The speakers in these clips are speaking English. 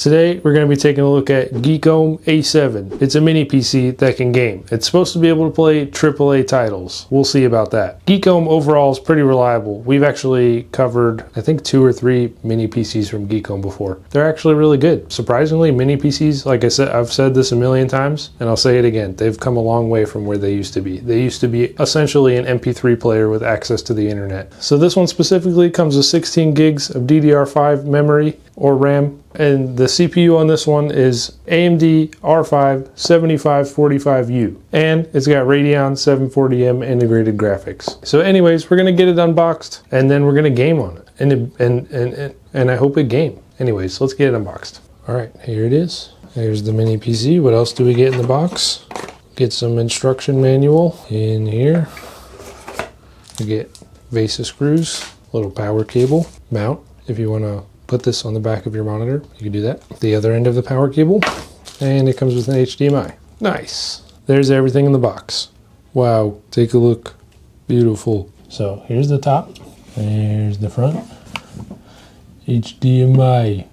Today we're going to be taking a look at Geekom A7. It's a mini PC that can game. It's supposed to be able to play AAA titles. We'll see about that. Geekom overall is pretty reliable. We've actually covered, I think, 2 or 3 mini PCs from Geekom before. They're actually really good. Surprisingly, mini PCs, like I said, I've said this a million times, and I'll say it again, they've come a long way from where they used to be. They used to be essentially an MP3 player with access to the internet. So this one specifically comes with 16 gigs of DDR5 memory or RAM, and the CPU on this one is AMD R5 7545U, and it's got Radeon 740M integrated graphics. So anyways, we're gonna get it unboxed and then we're gonna game on it, and I hope it game. Anyways, let's get it unboxed. All right, here it is. Here's the mini PC. What else do we get in the box? Get some instruction manual in here. We get VESA screws, little power cable, mount if you want to put this on the back of your monitor, you can do that. The other end of the power cable, and it comes with an HDMI. Nice. There's everything in the box. Wow, take a look. Beautiful. So here's the top, there's the front. HDMI,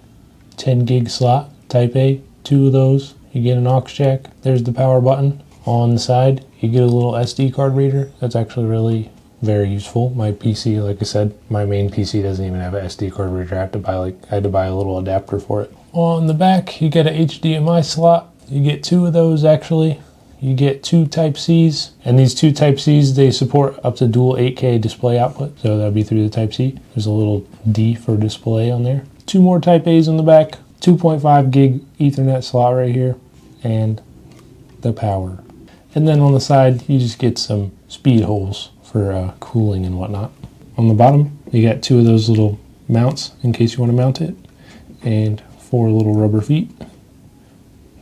10 gig slot, type A, 2 of those. You get an aux jack. There's the power button. On the side, you get a little SD card reader. That's actually really very useful. My PC, like I said, my main PC doesn't even have an SD card reader. I had to buy a little adapter for it. On the back, you get an HDMI slot. You get 2 of those actually. You get 2 Type-Cs, and these 2 Type-Cs, they support up to dual 8K display output, so that'll be through the Type-C. There's a little D for display on there. 2 more Type-As on the back, 2.5 gig Ethernet slot right here, and the power. And then on the side, you just get some speed holes for cooling and whatnot. On the bottom, you got 2 of those little mounts in case you want to mount it, and 4 little rubber feet.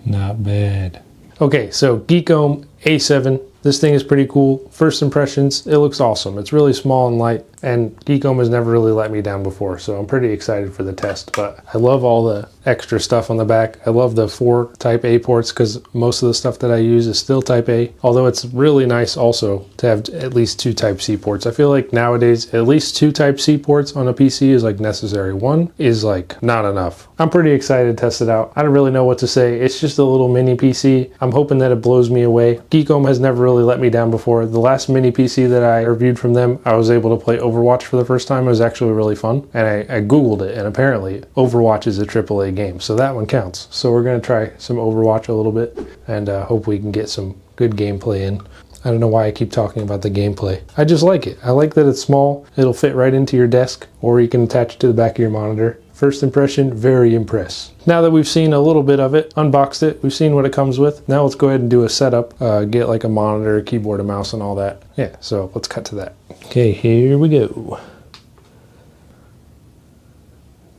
Not bad. Okay, so Geekom A7. This thing is pretty cool. First impressions, it looks awesome. It's really small and light, and Geekom has never really let me down before, so I'm pretty excited for the test. But I love all the extra stuff on the back. I love the 4 Type A ports because most of the stuff that I use is still Type A, although it's really nice also to have at least 2 Type C ports. I feel like nowadays at least 2 Type C ports on a PC is like necessary. 1 is like not enough. I'm pretty excited to test it out. I don't really know what to say. It's just a little mini PC. I'm hoping that it blows me away. Geekom has never really let me down before. The last mini PC that I reviewed from them, I was able to play Overwatch for the first time. It was actually really fun, and I googled it, and apparently Overwatch is a AAA game, so that one counts. So we're going to try some Overwatch a little bit and hope we can get some good gameplay in. I don't know why I keep talking about the gameplay. I just like it. I like that it's small. It'll fit right into your desk, or you can attach it to the back of your monitor. First impression, very impressed. Now that we've seen a little bit of it, unboxed it, we've seen what it comes with. Now let's go ahead and do a setup, get like a monitor, keyboard, a mouse, and all that. Yeah, so let's cut to that. Okay, here we go.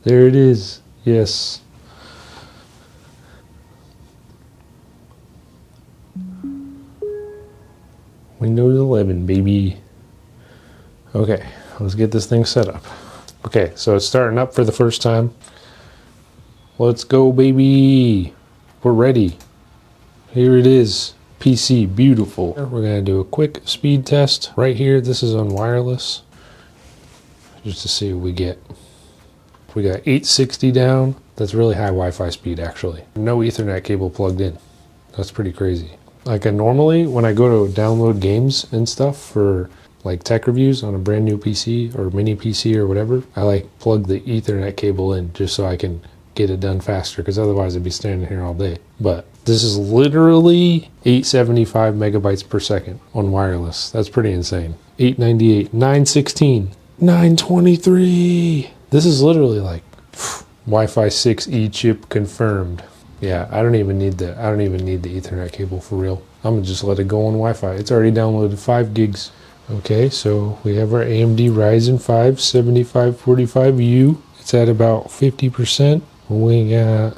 There it is. Yes. Windows 11, baby. Okay, let's get this thing set up. Okay, so it's starting up for the first time. Let's go, baby. We're ready. Here it is. PC, beautiful. We're gonna do a quick speed test. Right here, this is on wireless. Just to see what we get. We got 860 down. That's really high Wi-Fi speed, actually. No Ethernet cable plugged in. That's pretty crazy. Like normally, when I go to download games and stuff for like tech reviews on a brand new PC or mini PC or whatever, I like plug the Ethernet cable in just so I can get it done faster, because otherwise I'd be standing here all day. But this is literally 875 megabytes per second on wireless. That's pretty insane. 898, 916, 923. This is literally like Wi-Fi 6E chip confirmed. Yeah, I don't even need the Ethernet cable for real. I'm gonna just let it go on Wi-Fi. It's already downloaded 5 gigs. Okay, so we have our AMD Ryzen 5 7545U. It's at about 50%. We got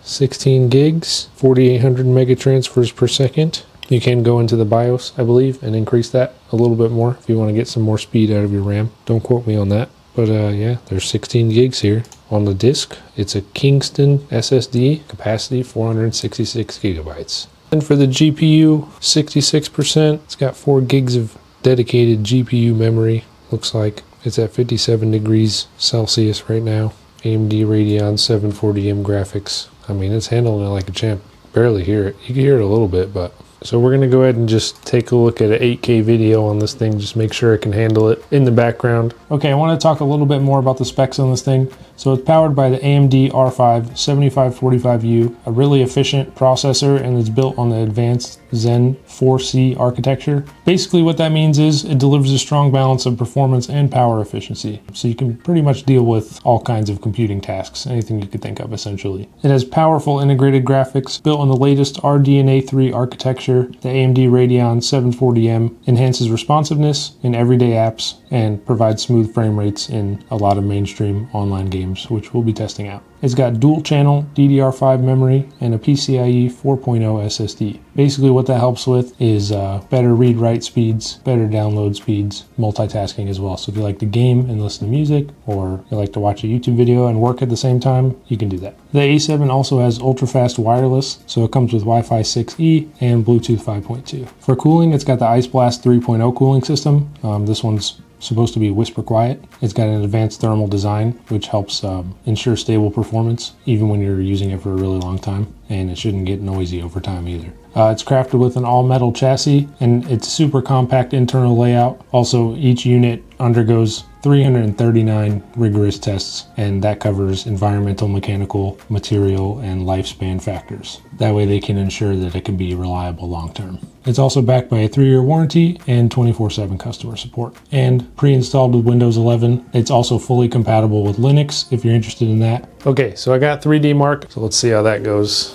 16 gigs, 4800 mega transfers per second. You can go into the BIOS, I believe, and increase that a little bit more if you want to get some more speed out of your RAM. Don't quote me on that. But yeah, there's 16 gigs here. On the disk, it's a Kingston SSD, capacity 466 gigabytes. And for the GPU, 66%. It's got 4 gigs of dedicated GPU memory. Looks like it's at 57 degrees Celsius right now. AMD Radeon 740M graphics. I mean, it's handling it like a champ. Barely hear it. You can hear it a little bit, but... So we're gonna go ahead and just take a look at an 8K video on this thing, just make sure it can handle it in the background. Okay, I wanna talk a little bit more about the specs on this thing. So it's powered by the AMD R5 7545U, a really efficient processor, and it's built on the advanced Zen 4C architecture. Basically what that means is it delivers a strong balance of performance and power efficiency. So you can pretty much deal with all kinds of computing tasks, anything you could think of essentially. It has powerful integrated graphics built on the latest RDNA 3 architecture. The AMD Radeon 740M enhances responsiveness in everyday apps and provides smooth frame rates in a lot of mainstream online games, which we'll be testing out. It's got dual channel DDR5 memory and a PCIe 4.0 SSD. Basically what that helps with is better read-write speeds, better download speeds, multitasking as well. So if you like to game and listen to music, or you like to watch a YouTube video and work at the same time, you can do that. The A7 also has ultra-fast wireless, so it comes with Wi-Fi 6E and Bluetooth 5.2. For cooling, it's got the Ice Blast 3.0 cooling system. This one's supposed to be whisper quiet. It's got an advanced thermal design, which helps ensure stable performance, even when you're using it for a really long time, and it shouldn't get noisy over time either. It's crafted with an all-metal chassis, and it's super compact internal layout. Also, each unit undergoes 339 rigorous tests, and that covers environmental, mechanical, material, and lifespan factors. That way they can ensure that it can be reliable long-term. It's also backed by a 3-year warranty and 24/7 customer support. And pre-installed with Windows 11. It's also fully compatible with Linux if you're interested in that. Okay, so I got 3D Mark, so let's see how that goes.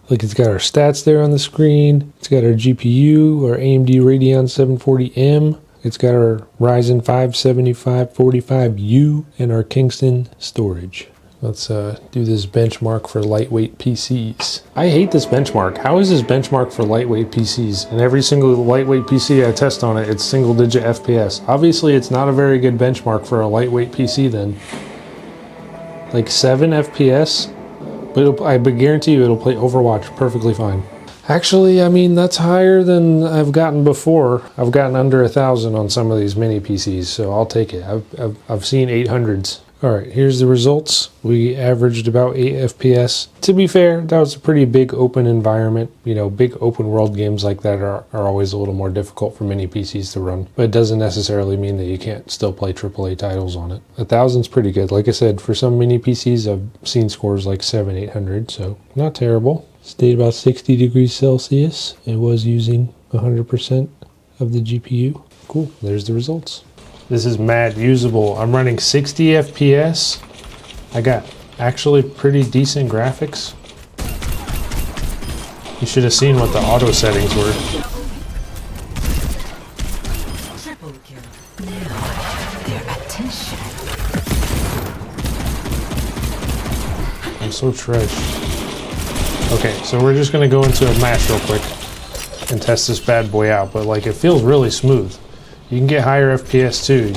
Look, it's got our stats there on the screen. It's got our GPU, our AMD Radeon 740M. It's got our Ryzen 5 7545U and our Kingston storage. Let's do this benchmark for lightweight PCs. I hate this benchmark. How is this benchmark for lightweight PCs? And every single lightweight PC I test on it, it's single-digit FPS. Obviously, it's not a very good benchmark for a lightweight PC then. Like 7 FPS? But I guarantee you it'll play Overwatch perfectly fine. Actually, I mean, that's higher than I've gotten before. I've gotten under 1,000 on some of these mini PCs, so I'll take it. I've seen 800s. All right, here's the results. We averaged about 8 FPS. To be fair, that was a pretty big open environment. You know, big open world games like that are always a little more difficult for mini PCs to run. But it doesn't necessarily mean that you can't still play AAA titles on it. 1,000's pretty good. Like I said, for some mini PCs, I've seen scores like 700, 800, so not terrible. Stayed about 60 degrees Celsius. It was using 100% of the GPU. Cool, there's the results. This is mad usable. I'm running 60 FPS. I got actually pretty decent graphics. You should have seen what the auto settings were. I'm so trash. Okay, so we're just gonna go into a match real quick and test this bad boy out, but like it feels really smooth. You can get higher FPS too.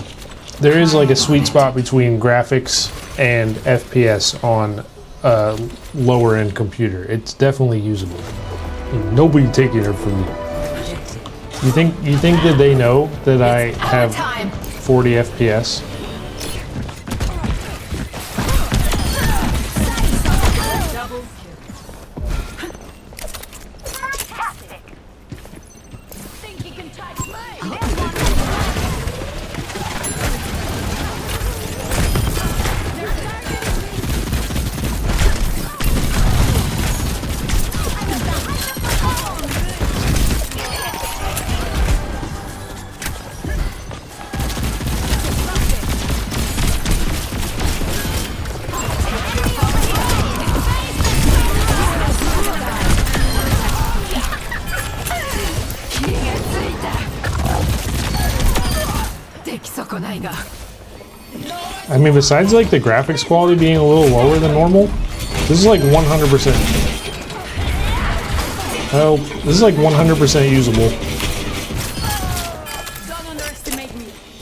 There is like a sweet spot between graphics and FPS on a lower end computer. It's definitely usable. Ain't nobody taking it from me. You think that they know that I have 40 FPS? I mean, besides like the graphics quality being a little lower than normal, this is like 100%. Oh, this is like 100% usable.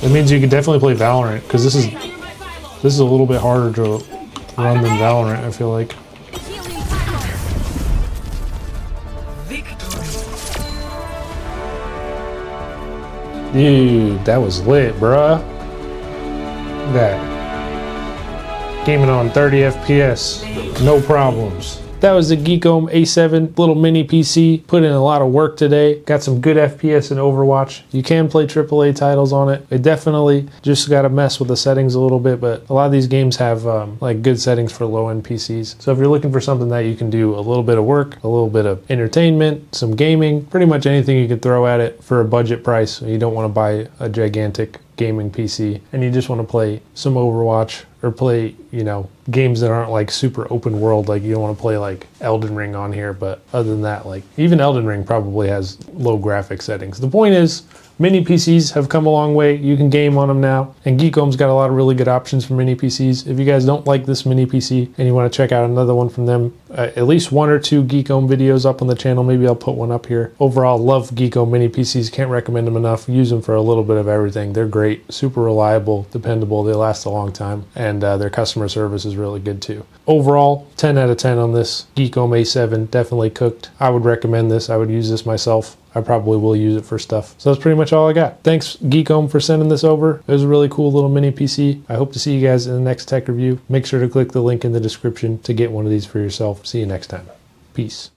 That means you could definitely play Valorant, because this is a little bit harder to run than Valorant, I feel like. Dude, that was lit, bruh. That. Gaming on 30 FPS, no problems. that was the Geekom A7 little mini PC. Put in a lot of work today. Got some good FPS in Overwatch. You can play AAA titles on it. It definitely just got to mess with the settings a little bit, but a lot of these games have like good settings for low-end PCs. So if you're looking for something that you can do a little bit of work, a little bit of entertainment, some gaming, pretty much anything you could throw at it for a budget price. You don't want to buy a gigantic gaming PC and you just want to play some Overwatch or play, you know, games that aren't like super open world. Like you don't want to play like Elden Ring on here, but other than that, like even Elden Ring probably has low graphic settings. The point is, mini PCs have come a long way. You can game on them now, and Geekom's got a lot of really good options for mini PCs. If you guys don't like this mini PC and you want to check out another one from them, at least 1 or 2 Geekom videos up on the channel. Maybe I'll put one up here. Overall, love Geekom mini PCs. Can't recommend them enough. Use them for a little bit of everything. They're great, super reliable, dependable. They last a long time, and their customer service is really good too. Overall, 10 out of 10 on this Geekom A7. Definitely cooked. I would recommend this. I would use this myself. I probably will use it for stuff. So that's pretty much all I got. Thanks Geekom for sending this over. It was a really cool little mini PC. I hope to see you guys in the next tech review. Make sure to click the link in the description to get one of these for yourself. See you next time. Peace.